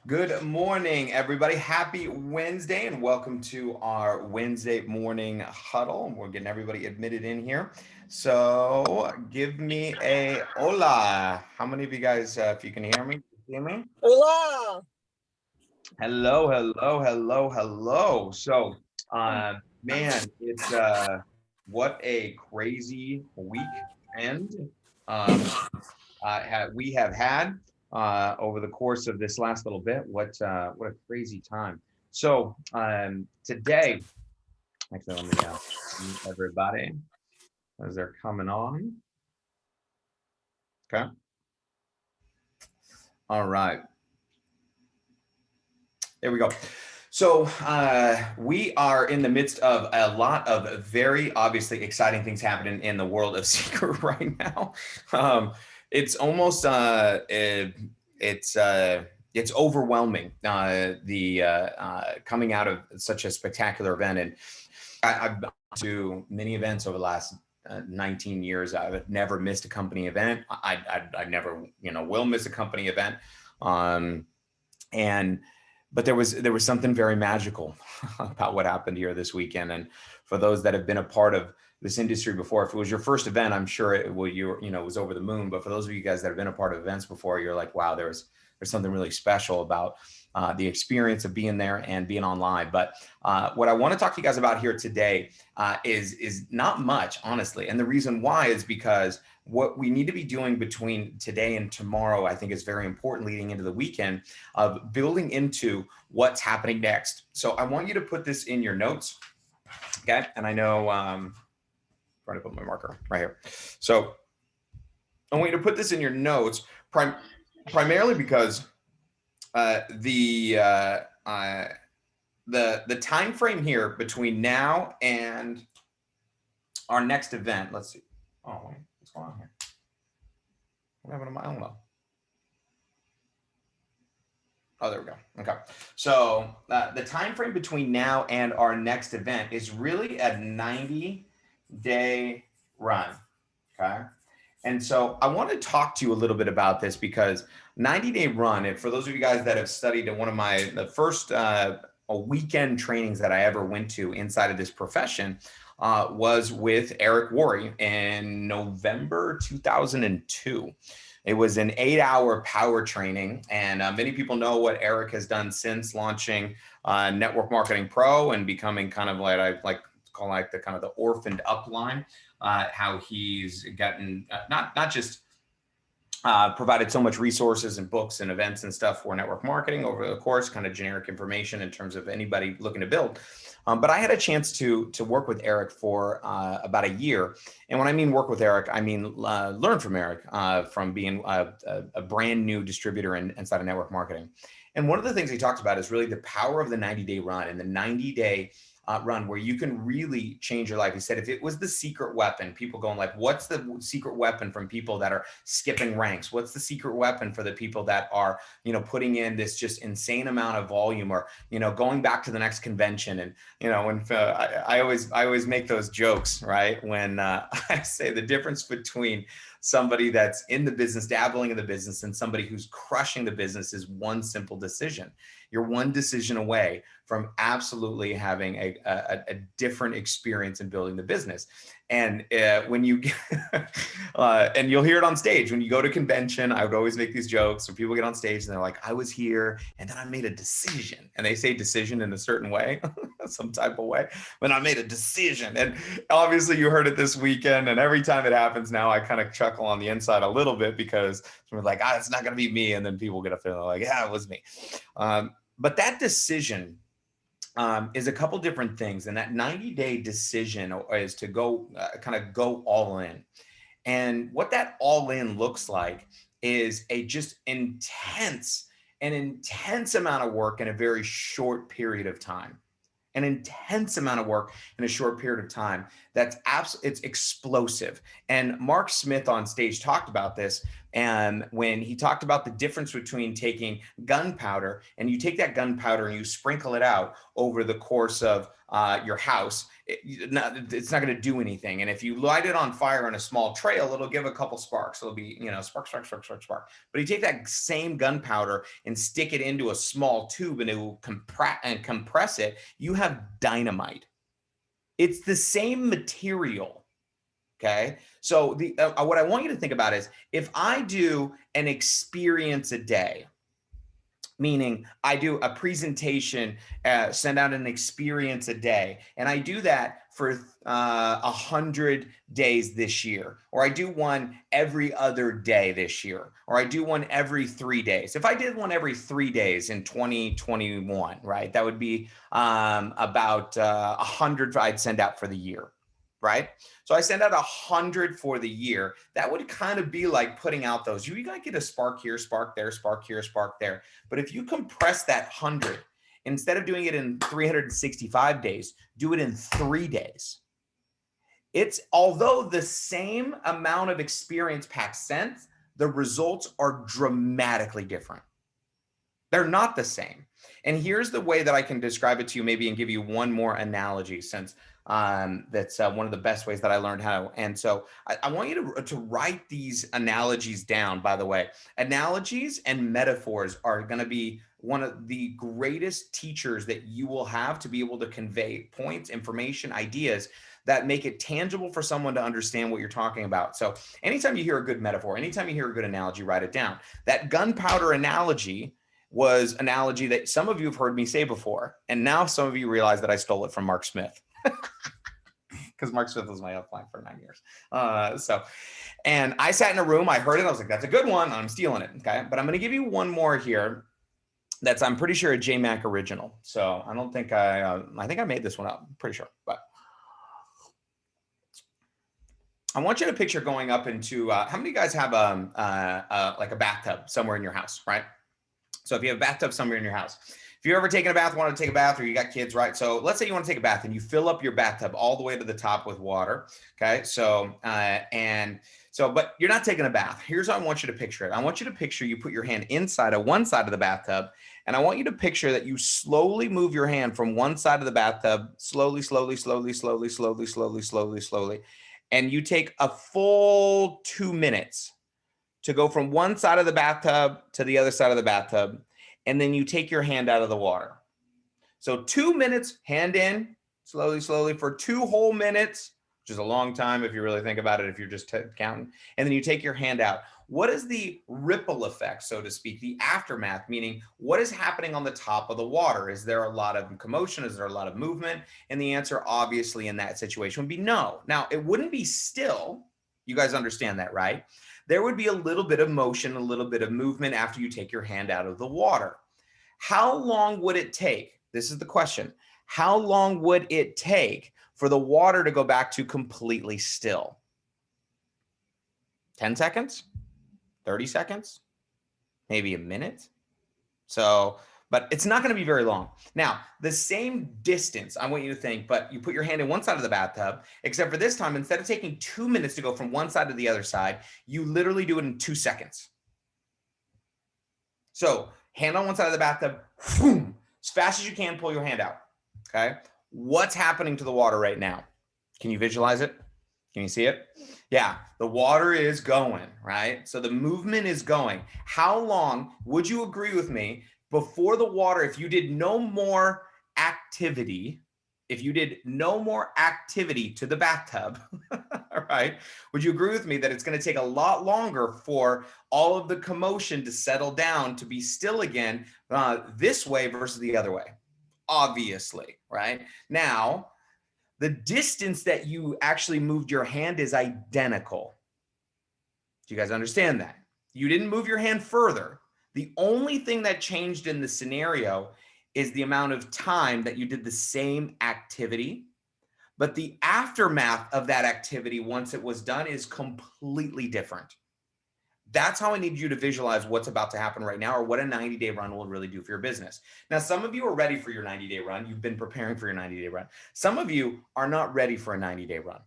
Good morning, everybody. Happy Wednesday, and welcome to our Wednesday morning huddle. We're getting everybody admitted in here. So give me a hola. How many of you guys, if you can hear me? Hola. Hello, hello, hello, hello. So, man, it's what a crazy week end. Um, we have had over the course of this last little bit. What a crazy time. So today, actually, let me meet everybody as they're coming on. Okay. All right. There we go. So we are in the midst of a lot of very obviously exciting things happening in the world of Seacret right now. It's almost it's overwhelming. The coming out of such a spectacular event, and I've been to many events over the last 19 years. I've never missed a company event. I never will miss a company event. Um, and but there was something very magical about what happened here this weekend. And for those that have been a part of this industry before, if it was your first event, I'm sure it was over the moon. But for those of you guys that have been a part of events before, you're like, wow, there's something really special about the experience of being there and being online. But what I want to talk to you guys about here today is not much, honestly. And the reason why is because what we need to be doing between today and tomorrow, I think, is very important leading into the weekend of building into what's happening next. So I want you to put this in your notes. Okay. And I know I'm trying to put my marker right here. So I want you to put this in your notes primarily because the the time frame here between now and our next event. Let's see. Oh, wait, what's going on here? What happened to my? I don't know. Oh, there we go. Okay. So the time frame between now and our next event is really a 90-day run. Okay. And so I want to talk to you a little bit about this because 90-day run, and for those of you guys that have studied at one of the first a weekend trainings that I ever went to inside of this profession was with Eric Youre in November 2002. It was an 8-hour power training, and many people know what Eric has done since launching Network Marketing Pro and becoming kind of like I like to call like the kind of the orphaned upline. How he's gotten not just provided so much resources and books and events and stuff for network marketing over the course, kind of generic information in terms of anybody looking to build. But I had a chance to work with Eric for about a year. And when I mean work with Eric, I mean learn from Eric from being a brand new distributor inside of network marketing. And one of the things he talks about is really the power of the 90-day run and the 90-day run where you can really change your life. He said, if it was the secret weapon, people going like, what's the secret weapon from people that are skipping ranks? What's the secret weapon for the people that are, putting in this just insane amount of volume or, going back to the next convention? And, when I always make those jokes, right? When I say the difference between somebody that's in the business, dabbling in the business, and somebody who's crushing the business is one simple decision. You're one decision away from absolutely having a different experience in building the business. And when you and you'll hear it on stage when you go to convention. I would always make these jokes when people get on stage and they're like, I was here and then I made a decision, and they say decision in a certain way, some type of way, but I made a decision. And obviously you heard it this weekend, and every time it happens now I kind of chuckle on the inside a little bit because we're like, it's not going to be me, and then people get up there and they're like, yeah, it was me. But that decision is a couple different things. And that 90-day decision is to go kind of go all in. And what that all in looks like is a just an intense amount of work in a very short period of time. An intense amount of work in a short period of time. It's explosive. And Mark Smith on stage talked about this. And when he talked about the difference between taking gunpowder, and you take that gunpowder and you sprinkle it out over the course of your house, it's not going to do anything. And if you light it on fire on a small trail, it'll give a couple sparks. It'll be, spark, spark, spark, spark, spark. But you take that same gunpowder and stick it into a small tube and it will compress it. You have dynamite. It's the same material. Okay. So what I want you to think about is, if I do an experience a day, meaning I do a presentation, send out an experience a day, and I do that for 100 days this year, or I do one every other day this year, or I do one every 3 days. If I did one every 3 days in 2021, right, that would be about 100 I'd send out for the year. Right? So I send out 100 for the year. That would kind of be like putting out those, you got to get a spark here, spark there, spark here, spark there. But if you compress that 100, instead of doing it in 365 days, do it in 3 days. It's, although the same amount of experience packed sense, the results are dramatically different. They're not the same. And here's the way that I can describe it to you, maybe, and give you one more analogy, since that's one of the best ways that I learned how. And so I want you to write these analogies down. By the way, analogies and metaphors are going to be one of the greatest teachers that you will have to be able to convey points, information, ideas that make it tangible for someone to understand what you're talking about. So anytime you hear a good metaphor, anytime you hear a good analogy, write it down. That gunpowder analogy was an analogy that some of you have heard me say before. And now some of you realize that I stole it from Mark Smith. Because Mark Smith was my upline for 9 years. And I sat in a room, I heard it, I was like, that's a good one, I'm stealing it, okay? But I'm gonna give you one more here that's, I'm pretty sure, a J-Mac original. So I don't think I think I made this one up, I'm pretty sure. But I want you to picture going up into, how many of you guys have like a bathtub somewhere in your house, right? So if you have a bathtub somewhere in your house, if you're ever taking a bath, want to take a bath, or you got kids, right? So let's say you want to take a bath and you fill up your bathtub all the way to the top with water. Okay. So, but you're not taking a bath. Here's how I want you to picture it. I want you to picture you put your hand inside of one side of the bathtub. And I want you to picture that you slowly move your hand from one side of the bathtub, slowly, slowly, slowly, slowly, slowly, slowly, slowly, slowly. And you take a full 2 minutes to go from one side of the bathtub to the other side of the bathtub. And then you take your hand out of the water. So 2 minutes, hand in, slowly, slowly, for 2 whole minutes, which is a long time if you really think about it, if you're just counting. And then you take your hand out. What is the ripple effect, so to speak, the aftermath, meaning what is happening on the top of the water? Is there a lot of commotion? Is there a lot of movement? And the answer, obviously, in that situation would be no. Now, it wouldn't be still. You guys understand that, right? There would be a little bit of motion, a little bit of movement after you take your hand out of the water. How long would it take? This is the question. How long would it take for the water to go back to completely still? 10 seconds? 30 seconds? Maybe a minute? So, but it's not going to be very long. Now, the same distance, I want you to think, but you put your hand in one side of the bathtub, except for this time, instead of taking 2 minutes to go from one side to the other side, you literally do it in 2 seconds. So hand on one side of the bathtub, boom, as fast as you can, pull your hand out, okay? What's happening to the water right now? Can you visualize it? Can you see it? Yeah, the water is going, right? So the movement is going. How long would you agree with me before the water, if you did no more activity, to the bathtub, right? Would you agree with me that it's going to take a lot longer for all of the commotion to settle down, to be still again, this way versus the other way? Obviously, right? Now, the distance that you actually moved your hand is identical. Do you guys understand that? You didn't move your hand further. The only thing that changed in the scenario is the amount of time that you did the same activity, but the aftermath of that activity once it was done is completely different. That's how I need you to visualize what's about to happen right now, or what a 90-day run will really do for your business. Now, some of you are ready for your 90-day run. You've been preparing for your 90-day run. Some of you are not ready for a 90-day run,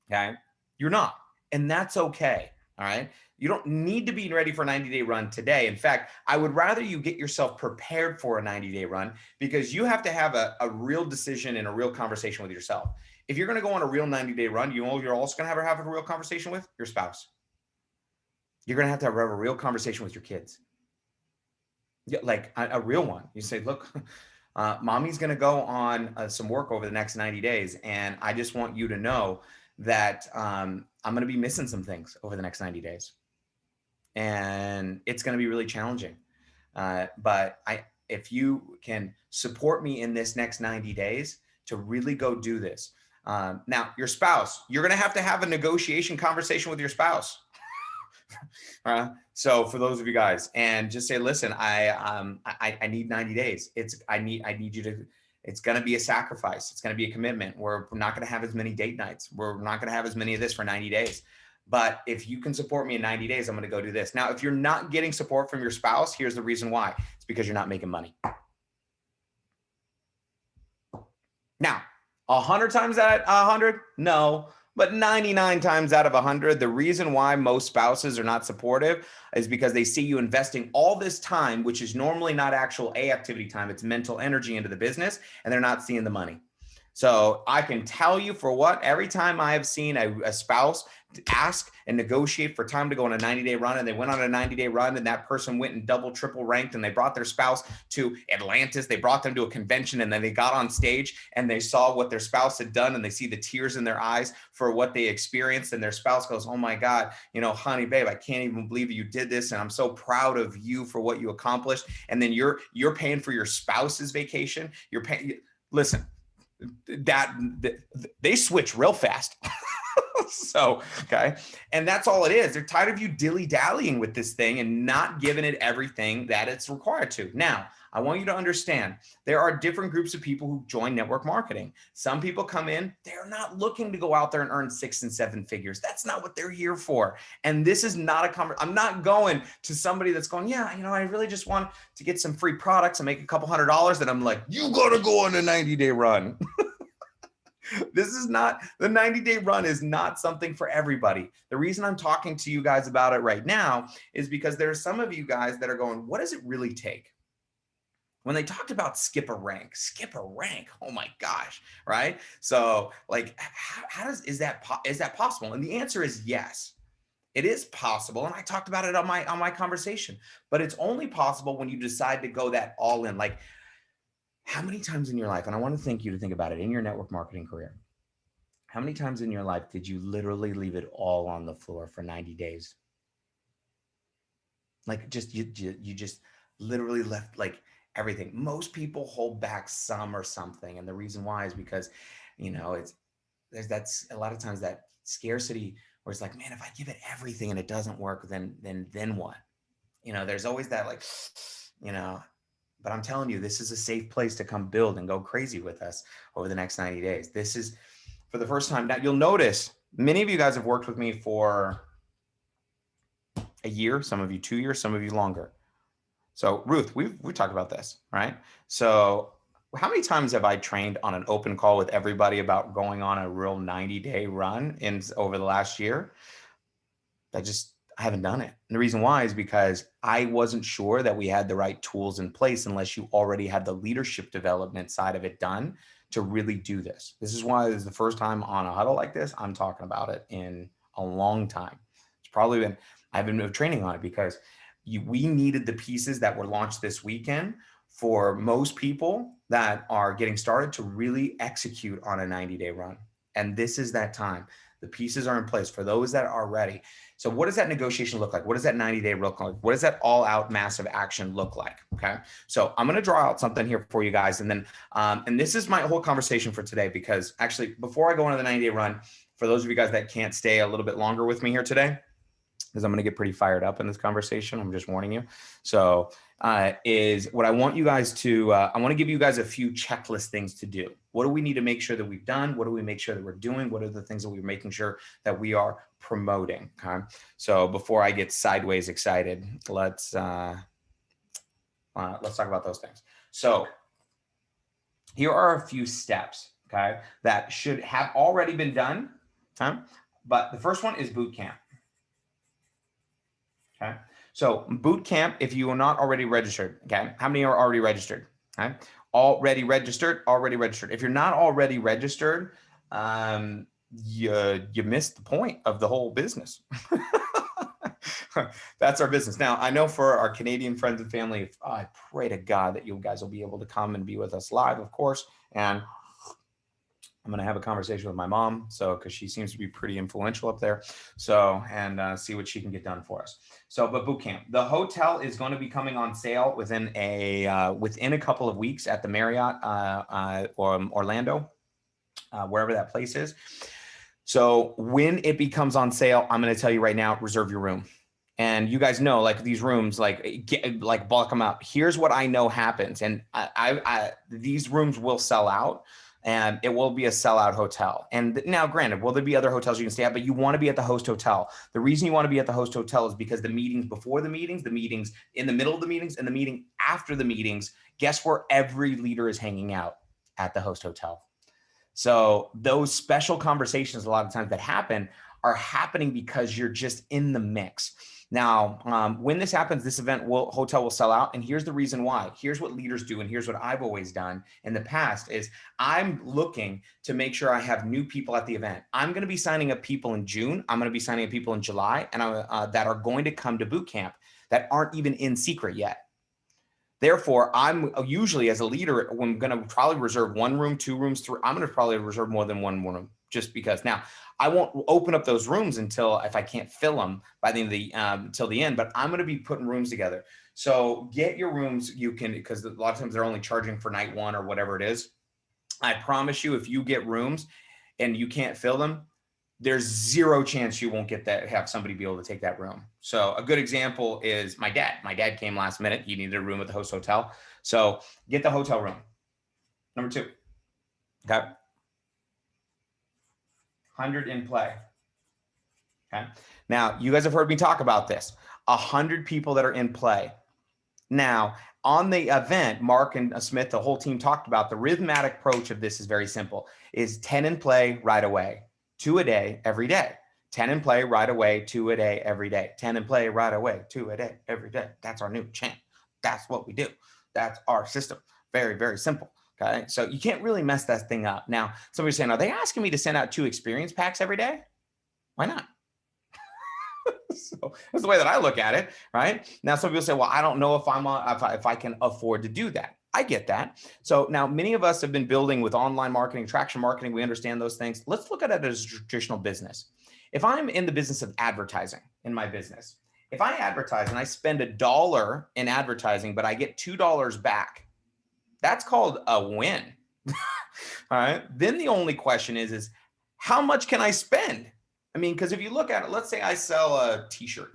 okay? You're not, and that's okay, all right? You don't need to be ready for a 90-day run today. In fact, I would rather you get yourself prepared for a 90-day run, because you have to have a real decision and a real conversation with yourself. If you're going to go on a real 90-day run, you're also going to have a real conversation with your spouse. You're going to have a real conversation with your kids. Like a real one. You say, look, mommy's going to go on some work over the next 90 days. And I just want you to know that I'm going to be missing some things over the next 90 days. And it's going to be really challenging. But if you can support me in this next 90 days to really go do this. Now, your spouse, you're going to have a negotiation conversation with your spouse. So for those of you guys, and just say, listen, I need 90 days. I need you to, it's going to be a sacrifice. It's going to be a commitment. We're not going to have as many date nights. We're not going to have as many of this for 90 days. But if you can support me in 90 days, I'm going to go do this. Now, if you're not getting support from your spouse, here's the reason why. It's because you're not making money. Now, 100 times out of 100, no. But 99 times out of 100, the reason why most spouses are not supportive is because they see you investing all this time, which is normally not actual activity time. It's mental energy into the business, and they're not seeing the money. So I can tell you for what, every time I have seen a spouse ask and negotiate for time to go on a 90-day run, and they went on a 90-day run, and that person went and double, triple ranked, and they brought their spouse to Atlantis, they brought them to a convention, and then they got on stage and they saw what their spouse had done, and they see the tears in their eyes for what they experienced, and their spouse goes, oh my God, honey, babe, I can't even believe you did this, and I'm so proud of you for what you accomplished. And then you're paying for your spouse's vacation. You're paying, listen, that they switch real fast. So, okay. And that's all it is. They're tired of you dilly-dallying with this thing and not giving it everything that it's required to. Now, I want you to understand there are different groups of people who join network marketing. Some people come in, they're not looking to go out there and earn 6 and 7 figures. That's not what they're here for. And this is not a conversation. I'm not going to somebody that's going, yeah, I really just want to get some free products and make a couple $100. And I'm like, you got to go on a 90-day run. This is not, the 90-day run is not something for everybody. The reason I'm talking to you guys about it right now is because there are some of you guys that are going, what does it really take? When they talked about skip a rank, oh my gosh, right? So like, is that possible? And the answer is yes, it is possible. And I talked about it on my conversation, but it's only possible when you decide to go that all in. Like, how many times in your life, and I want to think you to think about it in your network marketing career, how many times in your life did you literally leave it all on the floor for 90 days? Like you just literally left like everything. Most people hold back some or something. And the reason why is because, that's a lot of times that scarcity where it's like, man, if I give it everything and it doesn't work, then what? There's always that like, but I'm telling you, this is a safe place to come build and go crazy with us over the next 90 days. This is for the first time. Now you'll notice many of you guys have worked with me for a year, some of you 2 years, some of you longer. So Ruth, we talked about this, right? So how many times have I trained on an open call with everybody about going on a real 90-day run over the last year? I haven't done it. And the reason why is because I wasn't sure that we had the right tools in place unless you already had the leadership development side of it done to really do this. This is why this is the first time on a huddle like this. I'm talking about it in a long time. I've been training on it because we needed the pieces that were launched this weekend for most people that are getting started to really execute on a 90-day run. And this is that time. The pieces are in place for those that are ready. So what does that negotiation look like? What does that 90-day look like? What does that all-out massive action look like? Okay. So I'm going to draw out something here for you guys. And then, and this is my whole conversation for today, because actually before I go into the 90-day run, for those of you guys that can't stay a little bit longer with me here today, because I'm going to get pretty fired up in this conversation. I'm just warning you. So is what I want you guys to, I want to give you guys a few checklist things to do. What do we need to make sure that we've done? What do we make sure that we're doing? What are the things that we're making sure that we are promoting? Okay. So before I get sideways excited, let's talk about those things. So here are a few steps, okay, that should have already been done. Okay? But the first one is boot camp. Okay. So boot camp, if you are not already registered, okay, how many are already registered? Okay. Already registered, already registered. If you're not already registered, you missed the point of the whole business. That's our business. Now, I know for our Canadian friends and family, I pray to God that you guys will be able to come and be with us live, of course. And I'm going to have a conversation with my mom, so because she seems to be pretty influential up there. So, and see what she can get done for us. So, but boot camp, the hotel is going to be coming on sale within a couple of weeks at the Marriott or Orlando, wherever that place is. So when it becomes on sale, I'm going to tell you right now, reserve your room. And you guys know, like these rooms, like bulk them up. Here's what I know happens, and these rooms will sell out, and it will be a sellout hotel. And now, granted, will there be other hotels you can stay at? But you want to be at the host hotel. The reason you want to be at the host hotel is because the meetings before the meetings in the middle of the meetings, and the meeting after the meetings. Guess where every leader is hanging out? At the host hotel. So those special conversations, a lot of times that happen, are happening because you're just in the mix. Now, when this happens, this hotel will sell out. And here's the reason why. Here's what leaders do. And here's what I've always done in the past is I'm looking to make sure I have new people at the event. I'm going to be signing up people in June. I'm going to be signing up people in July and that are going to come to boot camp that aren't even in Seacret yet. Therefore, I'm usually as a leader, I'm going to probably reserve 1 room, 2 rooms, 3. I'm going to probably reserve more than 1 room just because. Now, I won't open up those rooms until if I can't fill them by the end of the till the end. But I'm going to be putting rooms together. So get your rooms. You can, because a lot of times they're only charging for night 1 or whatever it is. I promise you, if you get rooms and you can't fill them, there's 0 chance you won't have somebody be able to take that room. So a good example is my dad. My dad came last minute. He needed a room at the host hotel. So get the hotel room. Number 2. Okay. 100 in play. Okay. Now, you guys have heard me talk about this. 100 people that are in play. Now, on the event, Mark and Smith, the whole team talked about the rhythmatic approach of this is very simple. Is 10 in play right away. 2 a day, every day. 10 in play right away, 2 a day, every day. 10 in play right away, 2 a day, every day. That's our new chant. That's what we do. That's our system. Very, very simple. Okay. So you can't really mess that thing up. Now, somebody's saying, are they asking me to send out 2 experience packs every day? Why not? So that's the way that I look at it, right? Now, some people say, well, I don't know if if I can afford to do that. I get that. So now many of us have been building with online marketing, traction marketing. We understand those things. Let's look at it as a traditional business. If I'm in the business of advertising in my business, if I advertise and I spend $1 in advertising, but I get $2 back, that's called a win. All right. Then the only question is how much can I spend? I mean, because if you look at it, let's say I sell a t-shirt.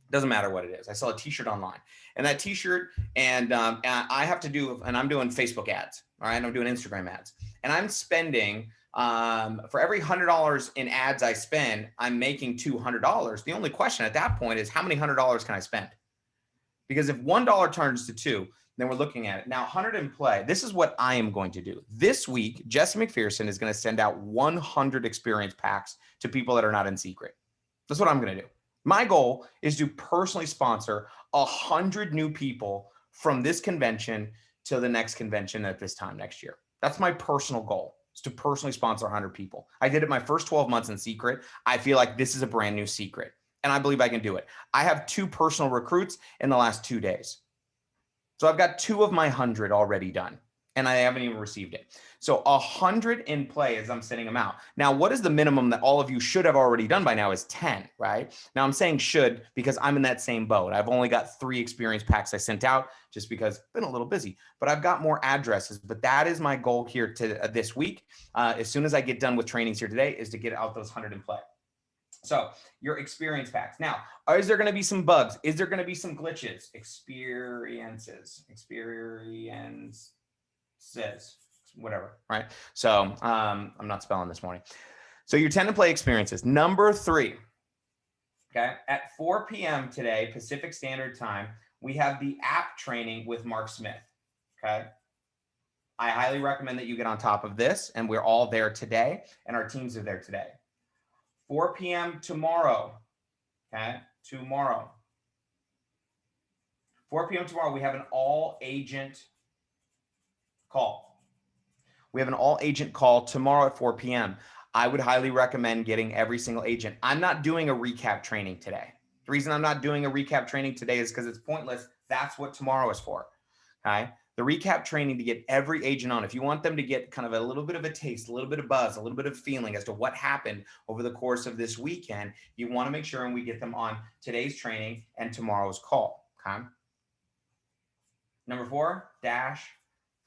Doesn't matter what it is. I sell a t-shirt online, and that t-shirt, and I have to do, and I'm doing Facebook ads. All right. I'm doing Instagram ads, and I'm spending for every $100 in ads I spend, I'm making $200. The only question at that point is how many $100 can I spend? Because if $1 turns to 2, then we're looking at it. Now, 100 in play. This is what I am going to do. This week, Jesse Macpherson is going to send out 100 experience packs to people that are not in Seacret. That's what I'm going to do. My goal is to personally sponsor 100 new people from this convention to the next convention at this time next year. That's my personal goal, is to personally sponsor 100 people. I did it my first 12 months in Seacret. I feel like this is a brand new Seacret, and I believe I can do it. I have 2 personal recruits in the last 2 days. So I've got 2 of my 100 already done, and I haven't even received it. So 100 in play as I'm sending them out. Now, what is the minimum that all of you should have already done by now is 10, right? Now I'm saying should because I'm in that same boat. I've only got 3 experience packs I sent out just because I've been a little busy, but I've got more addresses. But that is my goal here to this week. As soon as I get done with trainings here today is to get out those 100 in play. So your experience packs. Now, is there going to be some bugs? Is there going to be some glitches? Experiences, whatever, right? So I'm not spelling this morning. So your 10 to play experiences. Number 3, okay, at 4 p.m. today, Pacific Standard Time, we have the app training with Mark Smith, okay? I highly recommend that you get on top of this, and we're all there today, and our teams are there today. 4 p.m. tomorrow, okay? Tomorrow. 4 p.m. tomorrow, we have an all agent call. We have an all agent call tomorrow at 4 p.m. I would highly recommend getting every single agent. I'm not doing a recap training today. The reason I'm not doing a recap training today is because it's pointless. That's what tomorrow is for. Okay. The recap training to get every agent on. If you want them to get kind of a little bit of a taste, a little bit of buzz, a little bit of feeling as to what happened over the course of this weekend, you want to make sure and we get them on today's training and tomorrow's call. Okay. Number 4, dash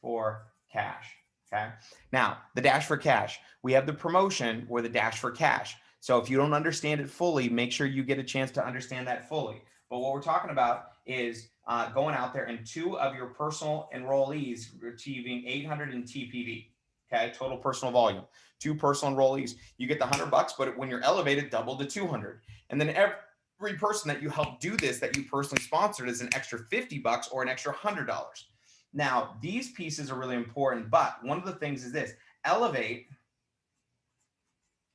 for cash. Okay. Now, the dash for cash, we have the promotion or the dash for cash. So if you don't understand it fully, make sure you get a chance to understand that fully. But what we're talking about is going out there and 2 of your personal enrollees achieving 800 in TPV. Okay. Total personal volume, 2 personal enrollees, you get the $100, but when you're elevated, double to 200. And then every person that you help do this, that you personally sponsored, is an extra $50 or an extra $100. Now, these pieces are really important, but one of the things is this: Elevate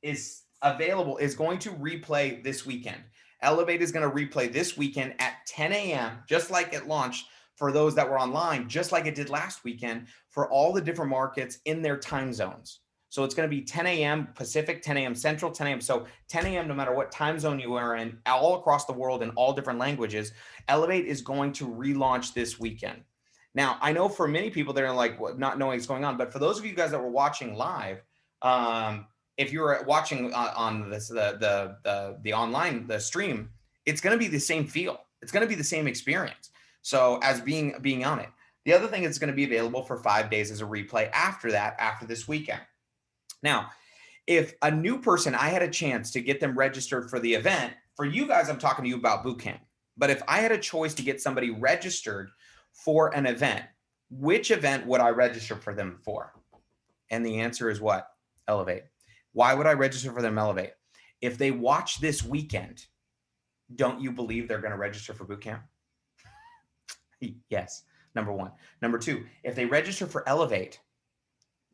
is available, is going to replay this weekend. Elevate is going to replay this weekend at 10 a.m., just like it launched for those that were online, just like it did last weekend for all the different markets in their time zones. So it's going to be 10 a.m. Pacific, 10 a.m. Central, 10 a.m. So 10 a.m. no matter what time zone you are in, all across the world in all different languages, Elevate is going to relaunch this weekend. Now, I know for many people that are like not knowing what's going on, but for those of you guys that were watching live, if you're watching on this the online stream, it's going to be the same feel. It's going to be the same experience. So as being on it. The other thing is going to be available for 5 days as a replay after that, after this weekend. Now, if a new person, I had a chance to get them registered for the event. For you guys, I'm talking to you about bootcamp. But if I had a choice to get somebody registered for an event, which event would I register for them for? And the answer is what? Elevate. Why would I register for them Elevate? If they watch this weekend, don't you believe they're going to register for bootcamp? Yes, number 1. Number 2, if they register for Elevate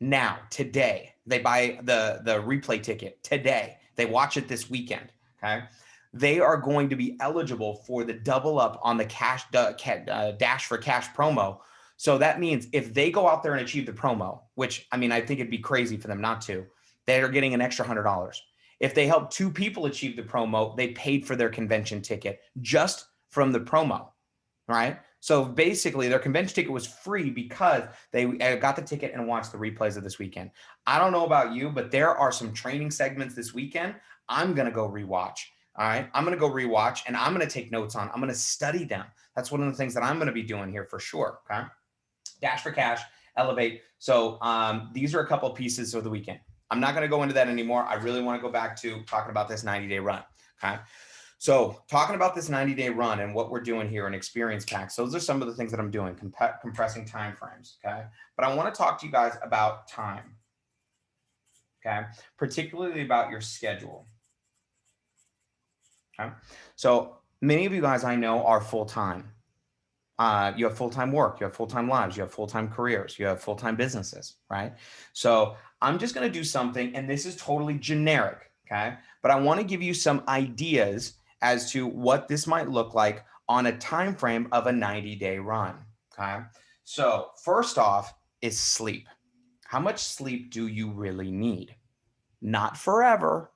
now, today, they buy the replay ticket today, they watch it this weekend, okay? They are going to be eligible for the double up on the dash for cash promo. So that means if they go out there and achieve the promo, which I mean, I think it'd be crazy for them not to, they are getting an extra $100. If they help 2 people achieve the promo, they paid for their convention ticket just from the promo, right? So basically their convention ticket was free because they got the ticket and watched the replays of this weekend. I don't know about you, but there are some training segments this weekend I'm going to go rewatch. All right. I'm going to go rewatch and I'm going to take notes on. I'm going to study them. That's one of the things that I'm going to be doing here for sure. Okay. Dash for cash, Elevate. So these are a couple of pieces of the weekend. I'm not going to go into that anymore. I really want to go back to talking about this 90-day run. Okay. So talking about this 90-day run and what we're doing here in experience packs. Those are some of the things that I'm doing, compressing time frames. Okay. But I want to talk to you guys about time. Okay. Particularly about your schedule. Okay. So many of you guys I know are full-time. You have full-time work, you have full-time lives, you have full-time careers, you have full-time businesses, right? So I'm just going to do something, and this is totally generic, okay? But I want to give you some ideas as to what this might look like on a time frame of a 90-day run, okay? So first off is sleep. How much sleep do you really need? Not forever,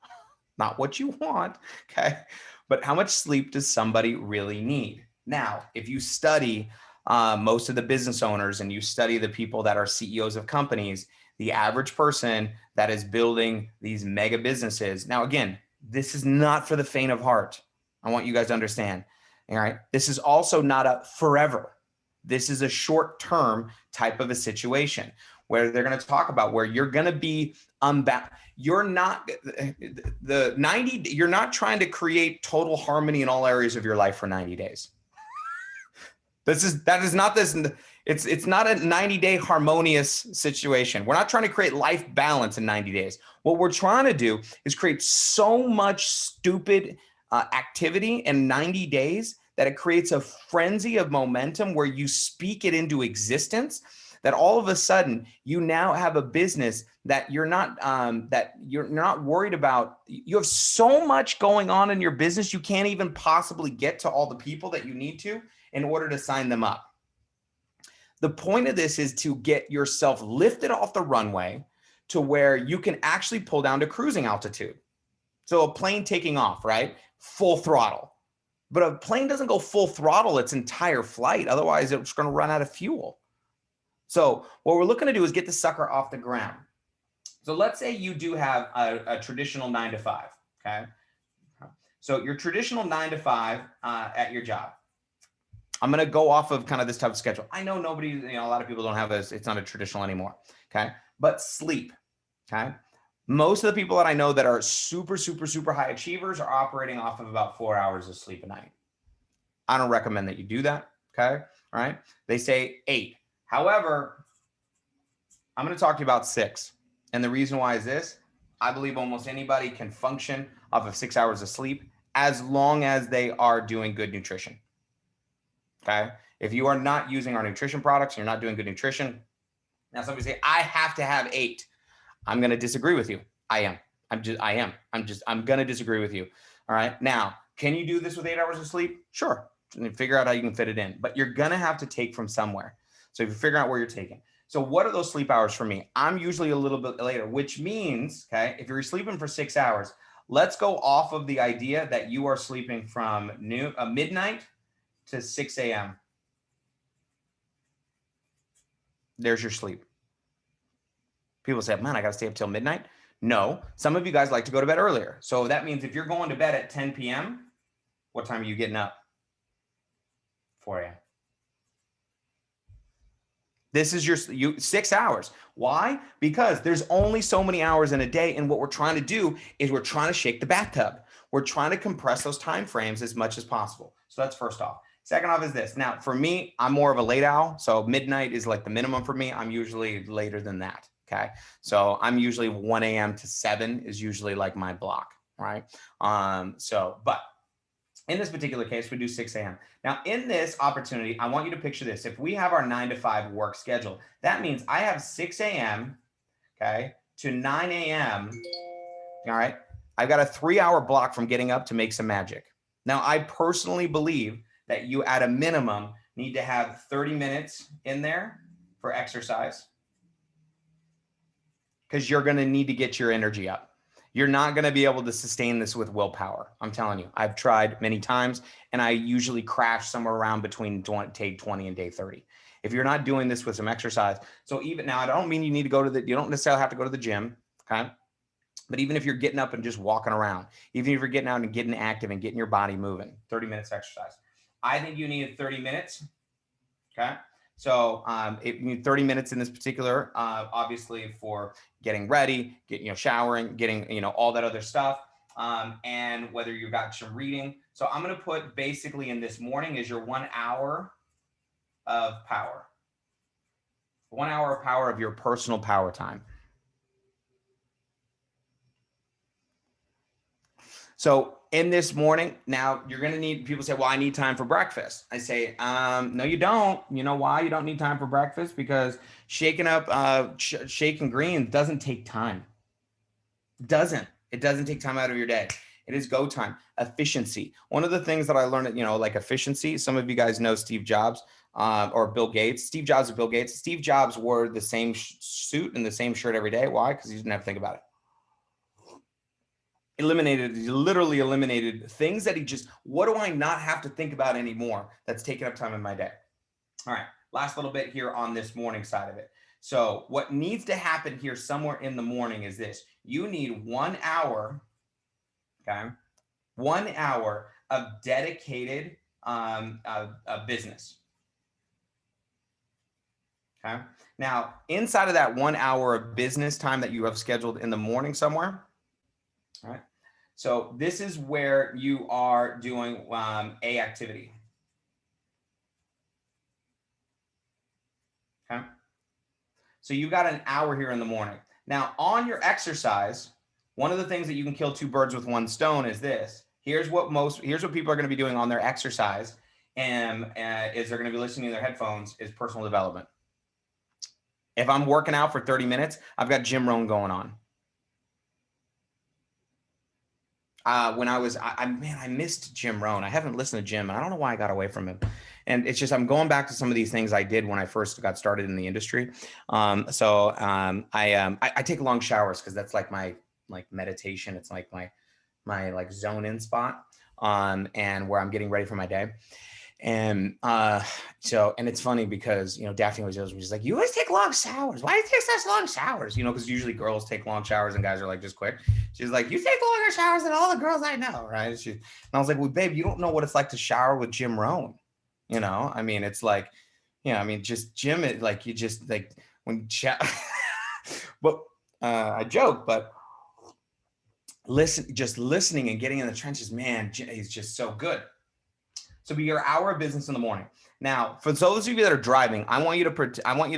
not what you want, okay? But how much sleep does somebody really need? Now, if you study most of the business owners and you study the people that are CEOs of companies, the average person that is building these mega businesses. Now, again, this is not for the faint of heart. I want you guys to understand. All right. This is also not a forever. This is a short-term type of a situation where they're going to talk about where you're going to be unbound. You're not you're not trying to create total harmony in all areas of your life for 90 days. That is not this. It's not a 90-day harmonious situation. We're not trying to create life balance in 90 days. What we're trying to do is create so much stupid activity in 90 days that it creates a frenzy of momentum where you speak it into existence, that all of a sudden you now have a business that you're not worried about. You have so much going on in your business, you can't even possibly get to all the people that you need to. in order to sign them up. The point of this is to get yourself lifted off the runway to where you can actually pull down to cruising altitude. So a plane taking off, right? Full throttle. But a plane doesn't go full throttle its entire flight. Otherwise, it's going to run out of fuel. So what we're looking to do is get the sucker off the ground. So let's say you do have a traditional 9 to 5, okay? So your traditional 9 to 5 at your job. I'm going to go off of kind of this type of schedule. I know nobody, a lot of people don't have this. It's not a traditional anymore, okay? But sleep, okay? Most of the people that I know that are super, super, super high achievers are operating off of about 4 hours of sleep a night. I don't recommend that you do that, okay? All right? They say 8. However, I'm going to talk to you about 6. And the reason why is this: I believe almost anybody can function off of 6 hours of sleep as long as they are doing good nutrition. Okay. If you are not using our nutrition products, you're not doing good nutrition. Now somebody say, I have to have 8. I'm going to disagree with you. I am. I'm going to disagree with you. All right. Now, can you do this with 8 hours of sleep? Sure. Figure out how you can fit it in, but you're going to have to take from somewhere. So if you figure out where you're taking. So what are those sleep hours for me? I'm usually a little bit later, which means, okay, if you're sleeping for 6 hours, let's go off of the idea that you are sleeping from midnight to 6 a.m. There's your sleep. People say, man, I got to stay up till midnight. No, some of you guys like to go to bed earlier. So that means if you're going to bed at 10 p.m., what time are you getting up? 4 a.m. This is your 6 hours. Why? Because there's only so many hours in a day. And what we're trying to do is we're trying to shake the bathtub. We're trying to compress those time frames as much as possible. So that's first off. Second off is this. Now, for me, I'm more of a late owl. So midnight is like the minimum for me. I'm usually later than that. Okay. So I'm usually 1 a.m. to 7 is usually like my block. Right. But in this particular case, we do 6 a.m. Now, in this opportunity, I want you to picture this. If we have our 9 to 5 work schedule, that means I have 6 a.m. okay, to 9 a.m. All right. I've got a 3-hour block from getting up to make some magic. Now, I personally believe that you at a minimum need to have 30 minutes in there for exercise because you're going to need to get your energy up. You're not going to be able to sustain this with willpower. I'm telling you, I've tried many times and I usually crash somewhere around between day 20 and day 30. If you're not doing this with some exercise. So even now, I don't mean you need to go to you don't necessarily have to go to the gym. Okay. But even if you're getting up and just walking around, even if you're getting out and getting active and getting your body moving, 30 minutes exercise. I think you need 30 minutes. Okay. So you need 30 minutes in this particular, obviously for getting ready, showering, getting, all that other stuff. And whether you've got some reading. So I'm going to put basically in this morning is your 1 hour of power. 1 hour of power of your personal power time. So in this morning, now you're going to need, people say, well, I need time for breakfast. I say, no, you don't. You know why you don't need time for breakfast? Because shaking up, shaking green doesn't take time. It doesn't take time out of your day. It is go time. Efficiency. One of the things that I learned, like efficiency, some of you guys know Steve Jobs or Bill Gates. Steve Jobs and Bill Gates. Steve Jobs wore the same suit and the same shirt every day. Why? Because he didn't have to think about it. He literally eliminated things that what do I not have to think about anymore that's taking up time in my day? All right, last little bit here on this morning side of it. So what needs to happen here somewhere in the morning is this. You need 1 hour, okay? 1 hour of dedicated business. Okay. Now, inside of that 1 hour of business time that you have scheduled in the morning somewhere, all right. So this is where you are doing a activity. Okay. So you got an hour here in the morning. Now on your exercise, one of the things that you can kill 2 birds with 1 stone is this. Here's what people are going to be doing on their exercise, and is they're going to be listening to their headphones is personal development. If I'm working out for 30 minutes, I've got Jim Rohn going on. When I missed Jim Rohn. I haven't listened to Jim, and I don't know why I got away from him. And it's just, I'm going back to some of these things I did when I first got started in the industry. I take long showers because that's like my meditation. It's like my like zone in spot, and where I'm getting ready for my day. And and it's funny because, Daphne always goes, she's like, you always take long showers. Why do you take such long showers? Because usually girls take long showers and guys are like, just quick. She's like, you take longer showers than all the girls I know, right? And I was like, well, babe, you don't know what it's like to shower with Jim Rohn. I mean, it's like, just Jim, it like, you just like when, but I joke, but listening and getting in the trenches, man, he's just so good. So be your hour of business in the morning. Now, for those of you that are driving, I want you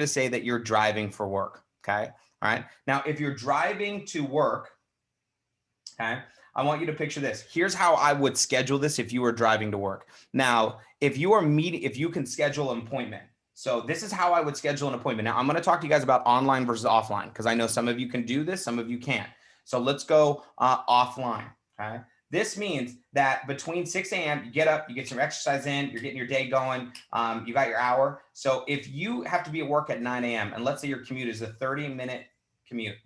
to say that you're driving for work. Okay. All right. Now, if you're driving to work, okay, I want you to picture this. Here's how I would schedule this if you were driving to work. Now, if you can schedule an appointment. So this is how I would schedule an appointment. Now, I'm going to talk to you guys about online versus offline, because I know some of you can do this, some of you can't. So let's go offline. Okay. This means that between 6 a.m., you get up, you get some exercise in, you're getting your day going, you got your hour. So if you have to be at work at 9 a.m., and let's say your commute is a 30-minute commute.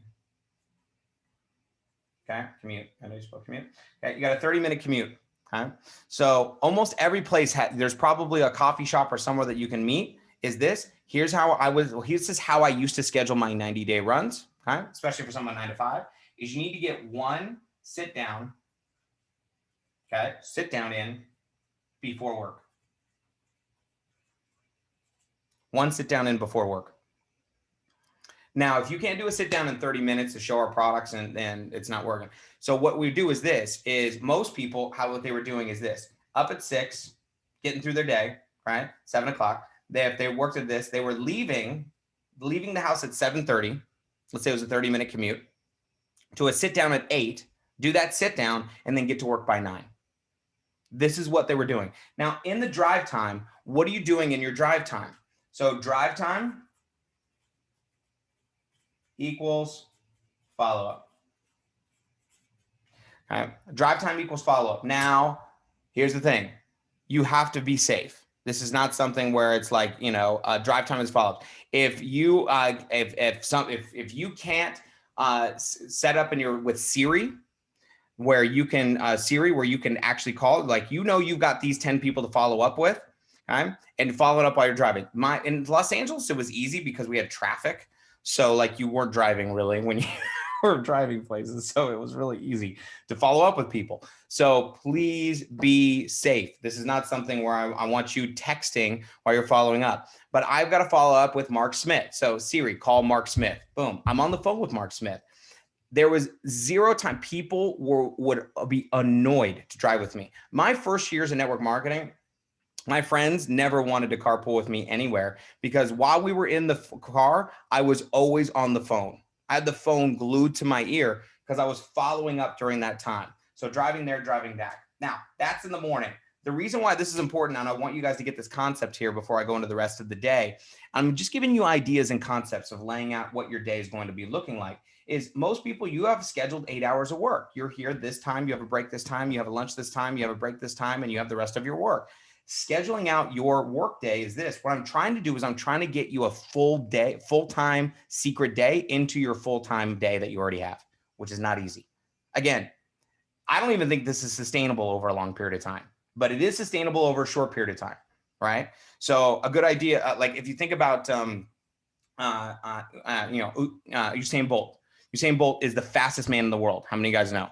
Okay, commute. I know you spelled commute. Okay, you got a 30-minute commute. Okay, so almost every place there's probably a coffee shop or somewhere that you can meet. Here's how I used to schedule my 90-day runs. Okay, especially for someone 9 to 5, is you need to get one sit down. Okay, sit down in before work. One sit down in before work. Now, if you can't do a sit down in 30 minutes to show our products and it's not working. So what we do is most people, what they were doing is this: up at 6, getting through their day, right? 7 o'clock. If they worked at this, they were leaving the house at 7:30. Let's say it was a 30-minute commute to a sit down at 8, do that sit down, and then get to work by 9. This is what they were doing. Now, in the drive time, what are you doing in your drive time? So drive time equals follow-up. Okay. Drive time equals follow-up. Now, here's the thing. You have to be safe. This is not something where it's like, drive time is follow-up. If you can't set up with Siri, where you can actually call, like, you've got these 10 people to follow up with, okay? And follow it up while you're driving. In Los Angeles, it was easy because we had traffic. So like you weren't driving really when you were driving places. So it was really easy to follow up with people. So please be safe. This is not something where I want you texting while you're following up, but I've got to follow up with Mark Smith. So Siri, call Mark Smith. Boom. I'm on the phone with Mark Smith. There was zero time. People would be annoyed to drive with me. My first years in network marketing, my friends never wanted to carpool with me anywhere because while we were in the car, I was always on the phone. I had the phone glued to my ear because I was following up during that time. So driving there, driving back. Now, that's in the morning. The reason why this is important, and I want you guys to get this concept here before I go into the rest of the day, I'm just giving you ideas and concepts of laying out what your day is going to be looking like. Is most people, you have scheduled 8 hours of work. You're here this time, you have a break this time, you have a lunch this time, you have a break this time, and you have the rest of your work. Scheduling out your work day is this. What I'm trying to do is I'm trying to get you a full-time secret day into your full-time day that you already have, which is not easy. Again, I don't even think this is sustainable over a long period of time, but it is sustainable over a short period of time, right? So a good idea, like if you think about, Usain Bolt. Usain Bolt is the fastest man in the world. How many of you guys know?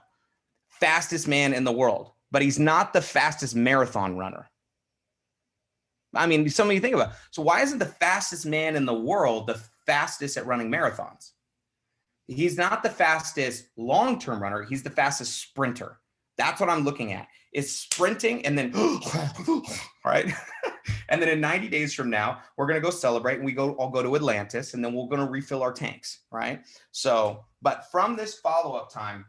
Fastest man in the world, but he's not the fastest marathon runner. I mean, some of you think about it. So why isn't the fastest man in the world the fastest at running marathons? He's not the fastest long-term runner. He's the fastest sprinter. That's what I'm looking at, is sprinting and then, right? And then in 90 days from now, we're going to go celebrate and I'll go to Atlantis and then we're going to refill our tanks, right? So, but from this follow-up time,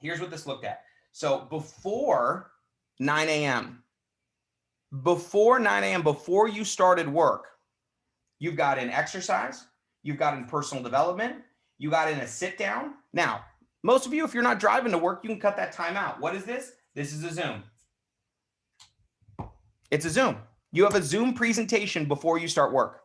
here's what this looked at. So before 9 a.m., before you started work, you've got an exercise, you've got in personal development, you got in a sit down. Now, most of you, if you're not driving to work, you can cut that time out. What is this? This is a Zoom. It's a Zoom. You have a Zoom presentation before you start work.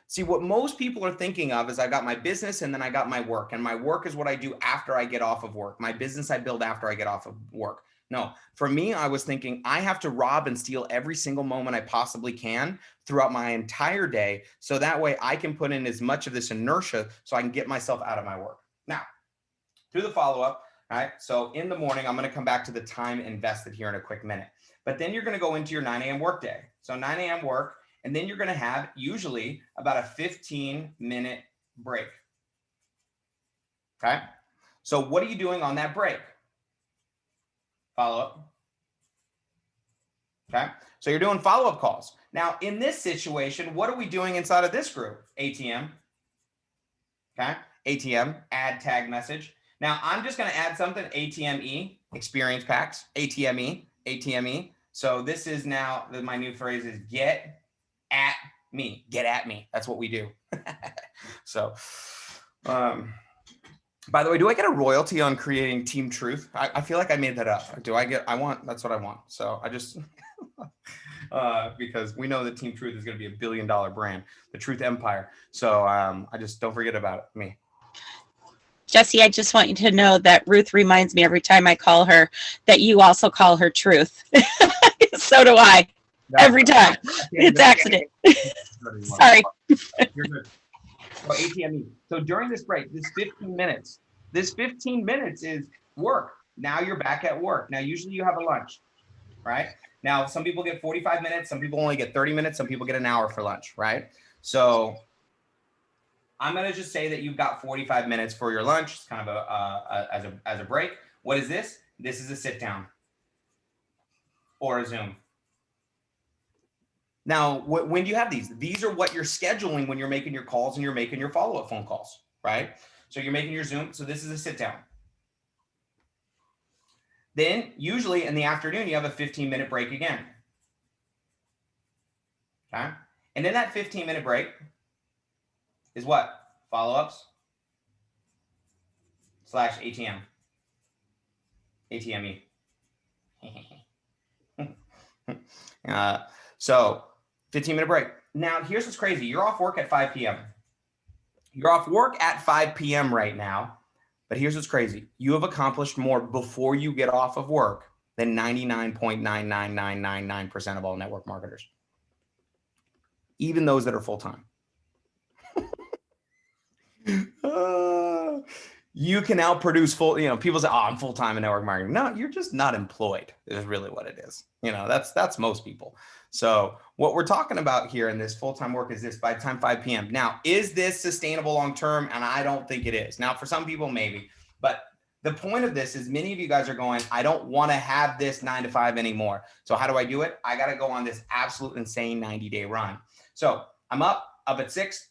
See, what most people are thinking of is I got my business and then I got my work, and my work is what I do after I get off of work. My business I build after I get off of work. No, for me, I was thinking I have to rob and steal every single moment I possibly can throughout my entire day. So that way I can put in as much of this inertia so I can get myself out of my work. Now, through the follow-up, all right? So in the morning, I'm going to come back to the time invested here in a quick minute. But then you're going to go into your 9 a.m. work day. So 9 a.m. work, and then you're going to have usually about a 15-minute break. Okay? So what are you doing on that break? Follow-up. Okay? So you're doing follow-up calls. Now, in this situation, what are we doing inside of this group? ATM. Okay? ATM, add tag message. Now, I'm just going to add something, ATME, experience packs, ATME, ATME. So this is now, my new phrase is get at me. Get at me. That's what we do. So, by the way, do I get a royalty on creating Team Truth? I feel like I made that up. That's what I want. So I just, because we know that Team Truth is going to be $1 billion brand, the Truth Empire. So I just don't forget about me. Jesse, I just want you to know that Ruth reminds me every time I call her that you also call her Truth. So do I. Every time. It's accident. Sorry. You're good. So ATME. So during this break, this 15 minutes is work. Now you're back at work. Now, usually you have a lunch, right? Now, some people get 45 minutes. Some people only get 30 minutes. Some people get an hour for lunch, right? So I'm going to just say that you've got 45 minutes for your lunch. It's kind of as a break. What is this? This is a sit down or a Zoom. Now, when do you have these? These are what you're scheduling when you're making your calls and you're making your follow-up phone calls, right? So you're making your Zoom. So this is a sit down. Then usually in the afternoon, you have a 15-minute break again. Okay. And in that 15-minute break is what? Follow-ups / ATM. ATME. So 15-minute break. Now, here's what's crazy. You're off work at 5 p.m. You're off work at 5 p.m. right now. But here's what's crazy. You have accomplished more before you get off of work than 99.99999% of all network marketers. Even those that are full-time. You can outproduce people say, oh, I'm full-time in network marketing. No, you're just not employed is really what it is. That's most people. So what we're talking about here in this full-time work is this by the time 5 p.m. Now, is this sustainable long-term? And I don't think it is. Now, for some people, maybe. But the point of this is many of you guys are going, I don't want to have this 9 to 5 anymore. So how do I do it? I got to go on this absolute insane 90-day run. So I'm up at 6.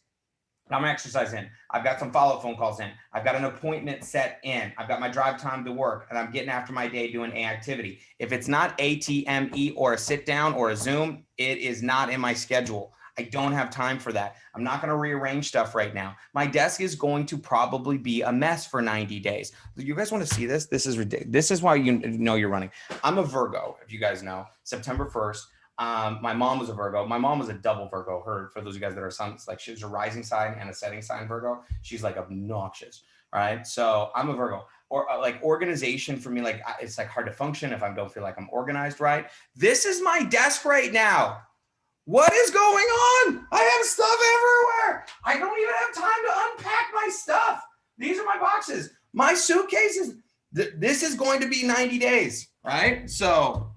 Got my exercise in. I've got some follow-up phone calls in. I've got an appointment set in. I've got my drive time to work, and I'm getting after my day doing a activity. If it's not ATME or a sit down or a Zoom, it is not in my schedule. I don't have time for that. I'm not going to rearrange stuff right now. My desk is going to probably be a mess for 90 days. You guys want to see this? This is ridiculous. This is why you know you're running. I'm a Virgo, if you guys know. September 1st. My mom was a Virgo. My mom was a double Virgo. For those of you guys that are sons, like she was a rising sign and a setting sign Virgo. She's like obnoxious. All right. So I'm a Virgo. Or like organization for me, like it's like hard to function if I don't feel like I'm organized right. This is my desk right now. What is going on? I have stuff everywhere. I don't even have time to unpack my stuff. These are my boxes. My suitcases. This is going to be 90 days, right? So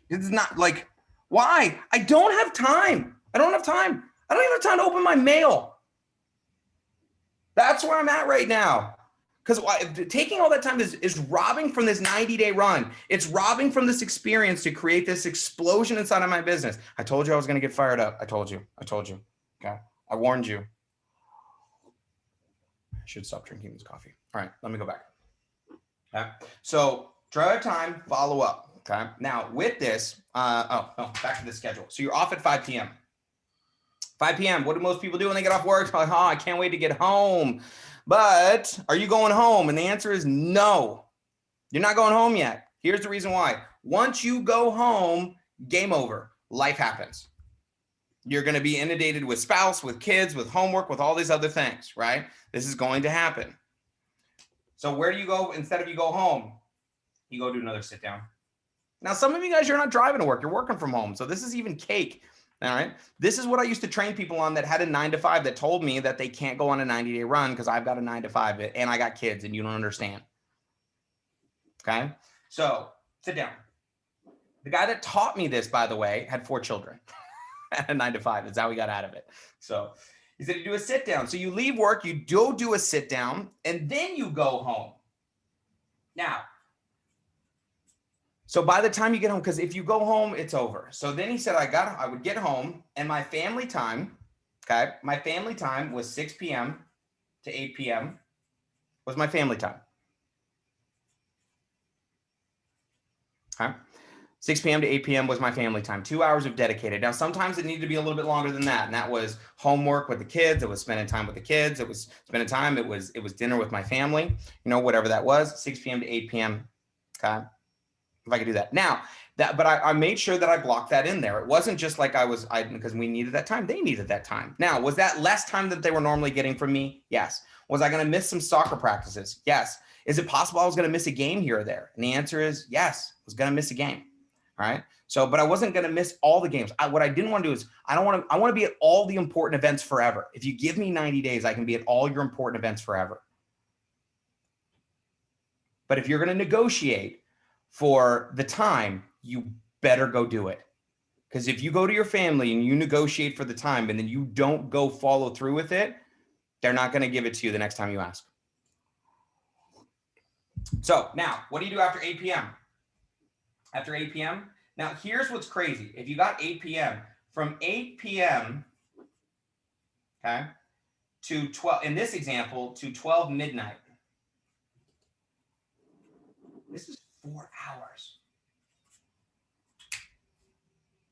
it's not like, why? I don't have time. I don't have time. I don't even have time to open my mail. That's where I'm at right now. Because taking all that time is robbing from this 90-day run. It's robbing from this experience to create this explosion inside of my business. I told you I was going to get fired up. I told you. Okay. I warned you. I should stop drinking this coffee. All right. Let me go back. Okay. So drive time, follow up. Okay. Now with this, back to the schedule. So you're off at 5 p.m. 5 p.m. What do most people do when they get off work? Like, oh, I can't wait to get home. But are you going home? And the answer is no. You're not going home yet. Here's the reason why. Once you go home, game over. life happens. You're going to be inundated with spouse, with kids, with homework, with all these other things, right? This is going to happen. So where do you go instead of you go home? You go do another sit down. Now, some of you guys, you're not driving to work. You're working from home. So this is even cake. All right. This is what I used to train people on that had a 9-to-5 that told me that they can't go on a 90-day run because I've got a 9-to-5 and I got kids and you don't understand. Okay. So sit down. The guy that taught me this, by the way, had 4 children at a 9-to-5. That's how he got out of it. So he said, you do a sit down. So you leave work, you do a sit down, and then you go home. Now, so by the time you get home, because if you go home, it's over. So then he said, I would get home and my family time, okay, my family time was 6 p.m. to 8 p.m. was my family time. Okay. 6 p.m. to 8 p.m. was my family time, 2 hours of dedicated. Now, sometimes it needed to be a little bit longer than that. And that was homework with the kids. It was spending time with the kids. It was spending time. It was dinner with my family, you know, whatever that was, 6 p.m. to 8 p.m. Okay. If I could do that now, but I made sure that I blocked that in there. It wasn't just like because we needed that time. They needed that time. Now, was that less time that they were normally getting from me? Yes. Was I going to miss some soccer practices? Yes. Is it possible I was going to miss a game here or there? And the answer is yes. I was going to miss a game. All right. So, but I wasn't going to miss all the games. What I didn't want to do is I want to be at all the important events forever. If you give me 90 days, I can be at all your important events forever. But if you're going to negotiate for the time, you better go do it. Because if you go to your family and you negotiate for the time and then you don't go follow through with it, they're not going to give it to you the next time you ask. So now, what do you do after 8 p.m.? After 8 p.m.? Now, here's what's crazy. If you got 8 p.m., from 8 p.m., okay, to 12, in this example, to 12 midnight, this is 4 hours.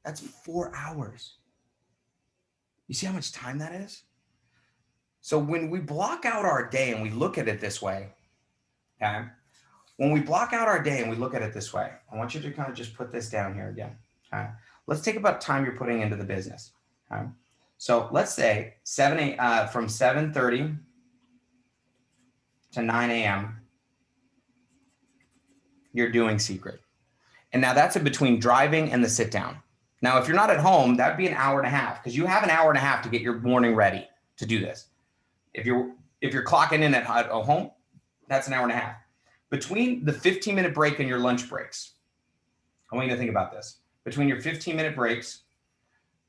That's 4 hours. You see how much time that is? So when we block out our day and we look at it this way, okay? When we block out our day and we look at it this way, I want you to kind of just put this down here again. Okay? Let's take about time you're putting into the business. Okay? So let's say from 7:30 to 9 a.m., you're doing Seacret. And now that's in between driving and the sit down. Now, if you're not at home, that'd be an hour and a half because you have an hour and a half to get your morning ready to do this. If you're clocking in at home, that's an hour and a half. Between the 15-minute break and your lunch breaks, I want you to think about this. Between your 15-minute breaks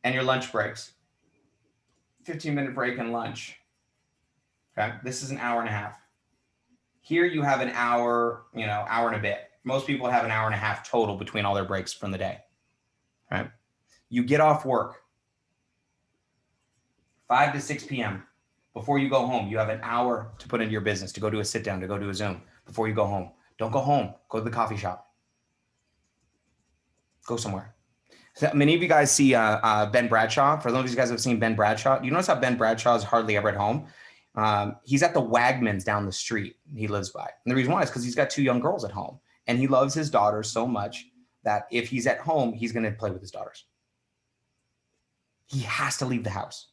and your lunch breaks, 15-minute break and lunch, okay? This is an hour and a half. Here you have an hour, hour and a bit. Most people have an hour and a half total between all their breaks from the day, right? You get off work, 5 to 6 p.m. Before you go home, you have an hour to put into your business, to go do a sit down, to go do a Zoom before you go home. Don't go home. Go to the coffee shop. Go somewhere. So many of you guys see Ben Bradshaw. For those of you guys who have seen Ben Bradshaw, do you notice how Ben Bradshaw is hardly ever at home? He's at the Wagmans down the street he lives by. And the reason why is because he's got 2 young girls at home. And he loves his daughters so much that if he's at home, he's going to play with his daughters. He has to leave the house.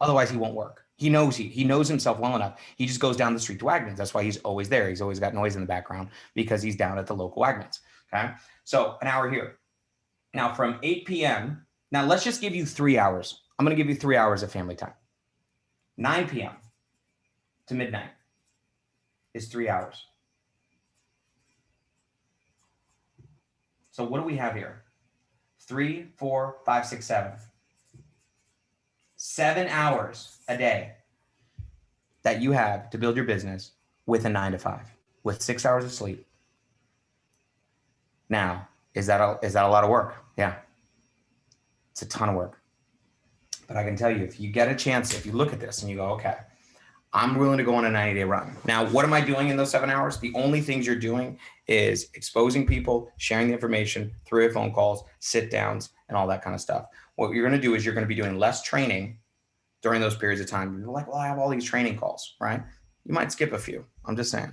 Otherwise, he won't work. He knows himself well enough. He just goes down the street to Wagmans. That's why he's always there. He's always got noise in the background because he's down at the local Wagmans. Okay. So an hour here. Now from 8 p.m. Now let's just give you 3 hours. I'm going to give you 3 hours of family time. 9 p.m. to midnight is 3 hours. So what do we have here? 3, 4, 5, 6, 7. 7 hours a day that you have to build your business with a 9-to-5, with 6 hours of sleep. Now, is that a lot of work? Yeah, it's a ton of work. But I can tell you, if you get a chance, if you look at this and you go, okay, I'm willing to go on a 90-day run. Now, what am I doing in those 7 hours? The only things you're doing is exposing people, sharing the information, 3 phone calls, sit downs, and all that kind of stuff. What you're going to do is you're going to be doing less training during those periods of time. You're like, well, I have all these training calls, right? You might skip a few. I'm just saying.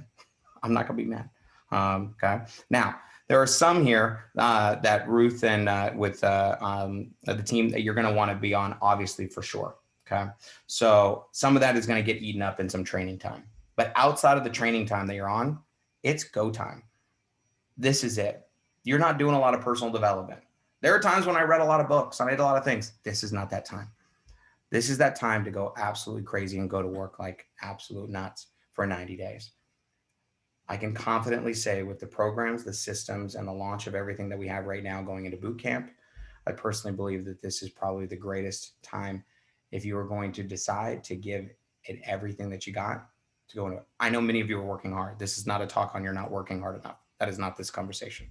I'm not going to be mad. Okay. Now, There are some here that Ruth and with the team that you're going to want to be on, obviously, for sure. Okay. So some of that is going to get eaten up in some training time. But outside of the training time that you're on, it's go time. This is it. You're not doing a lot of personal development. There are times when I read a lot of books. I did a lot of things. This is not that time. This is that time to go absolutely crazy and go to work like absolute nuts for 90 days. I can confidently say with the programs, the systems, and the launch of everything that we have right now going into boot camp, I personally believe that this is probably the greatest time if you are going to decide to give it everything that you got to go into it. I know many of you are working hard. This is not a talk on you're not working hard enough. That is not this conversation.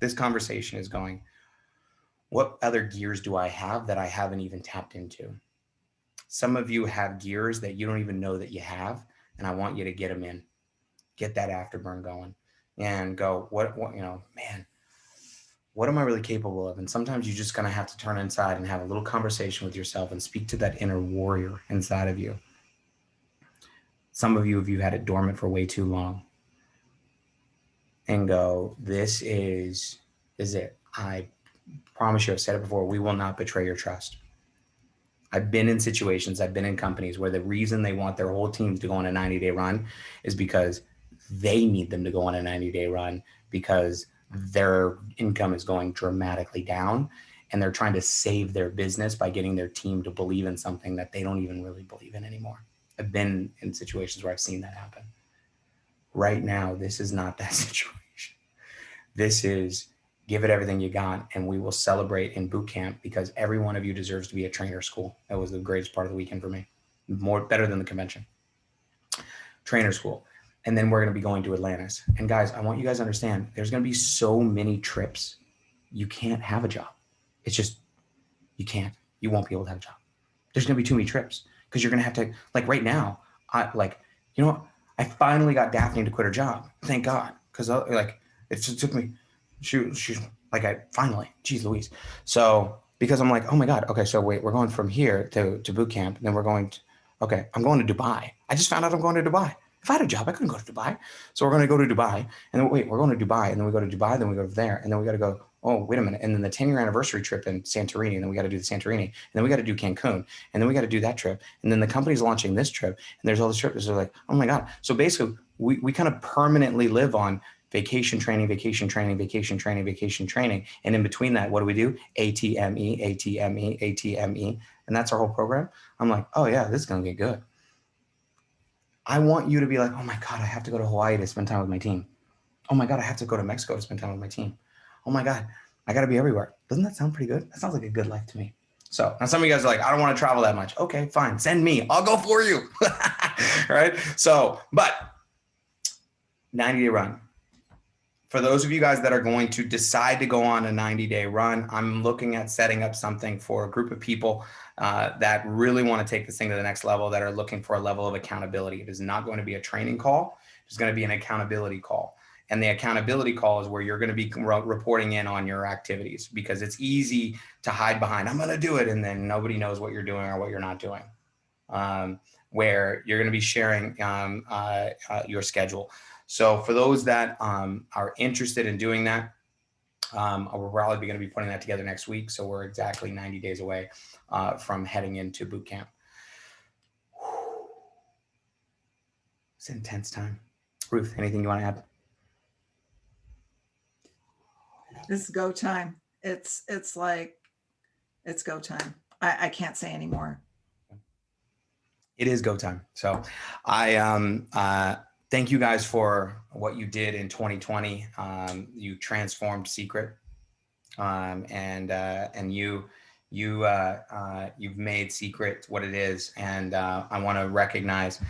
This conversation is going, what other gears do I have that I haven't even tapped into? Some of you have gears that you don't even know that you have, and I want you to get them in. Get that afterburn going and go, what, man, what am I really capable of? And sometimes you're just going to have to turn inside and have a little conversation with yourself and speak to that inner warrior inside of you. Some of you, if you've had it dormant for way too long, and go, this is it. I promise you, I've said it before, we will not betray your trust. I've been in situations, I've been in companies where the reason they want their whole team to go on a 90-day run is because they need them to go on a 90-day run because their income is going dramatically down and they're trying to save their business by getting their team to believe in something that they don't even really believe in anymore. I've been in situations where I've seen that happen. Right now, this is not that situation. This is give it everything you got, and we will celebrate in boot camp because every one of you deserves to be at trainer school. That was the greatest part of the weekend for me. Better than the convention. Trainer school. And then we're going to be going to Atlantis. And guys, I want you guys to understand, there's going to be so many trips. You can't have a job. It's just, you can't. You won't be able to have a job. There's going to be too many trips because you're going to have to, like right now, I finally got Daphne to quit her job. Thank God. Because it just took me, she's like, finally, geez Louise. So, because I'm like, oh my God, okay, so wait, we're going from here to boot camp. And then we're going to, okay, I'm going to Dubai. I just found out I'm going to Dubai. If I had a job, I couldn't go to Dubai. So we're going to go to Dubai. And then wait, we're going to Dubai. And then we go to Dubai. Then we go there. And then we got to go, oh, wait a minute. And then the 10-year anniversary trip in Santorini. And then we got to do the Santorini. And then we got to do Cancun. And then we got to do that trip. And then the company's launching this trip. And there's all these trips. They're like, oh my God. So basically, we kind of permanently live on vacation training. And in between that, what do we do? ATME. And that's our whole program. I'm like, oh yeah, this is going to get good. I want you to be like, oh my God, I have to go to Hawaii to spend time with my team. Oh my God, I have to go to Mexico to spend time with my team. Oh my God, I got to be everywhere. Doesn't that sound pretty good? That sounds like a good life to me. So now some of you guys are like, I don't want to travel that much. Okay, fine. Send me. I'll go for you. Right? So, but 90-day run. For those of you guys that are going to decide to go on a 90-day run, I'm looking at setting up something for a group of people that really want to take this thing to the next level, that are looking for a level of accountability. It is not going to be a training call. It's going to be an accountability call. And the accountability call is where you're going to be reporting in on your activities, because it's easy to hide behind, I'm going to do it. And then nobody knows what you're doing or what you're not doing, where you're going to be sharing your schedule. So for those that are interested in doing that, we're probably going to be putting that together next week. So we're exactly 90 days away from heading into boot camp. It's an intense time. Ruth, anything you want to add? This is go time. It's like, it's go time. I can't say anymore. It is go time. So I thank you guys for what you did in 2020. You transformed Seacret, and you've made Seacret what it is. And I want to recognize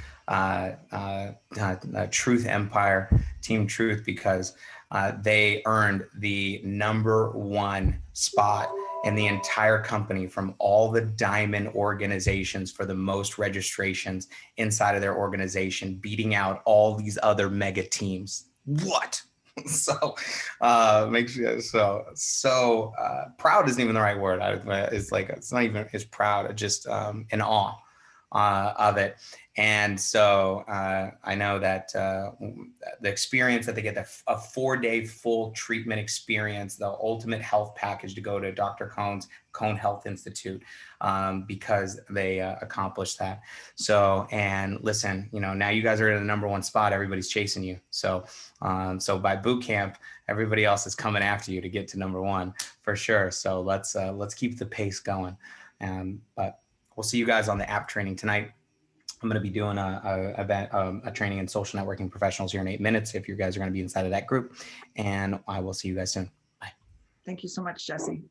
Truth Empire, Team Truth, because they earned the #1 spot in the entire company from all the diamond organizations for the most registrations inside of their organization, beating out all these other mega teams. What? So makes you so proud isn't even the right word. It's like, it's not even, it's proud, just in awe of it. And so I know that the experience that they get, a 4-day full treatment experience, the ultimate health package to go to Dr. Cone Health Institute, because they accomplished that. So, and listen, you know, now you guys are in the number one spot. Everybody's chasing you. So, so by boot camp, everybody else is coming after you to get to number one for sure. So let's keep the pace going. But we'll see you guys on the app training tonight. I'm going to be doing a training in social networking professionals here in 8 minutes if you guys are going to be inside of that group. And I will see you guys soon. Bye. Thank you so much, Jesse.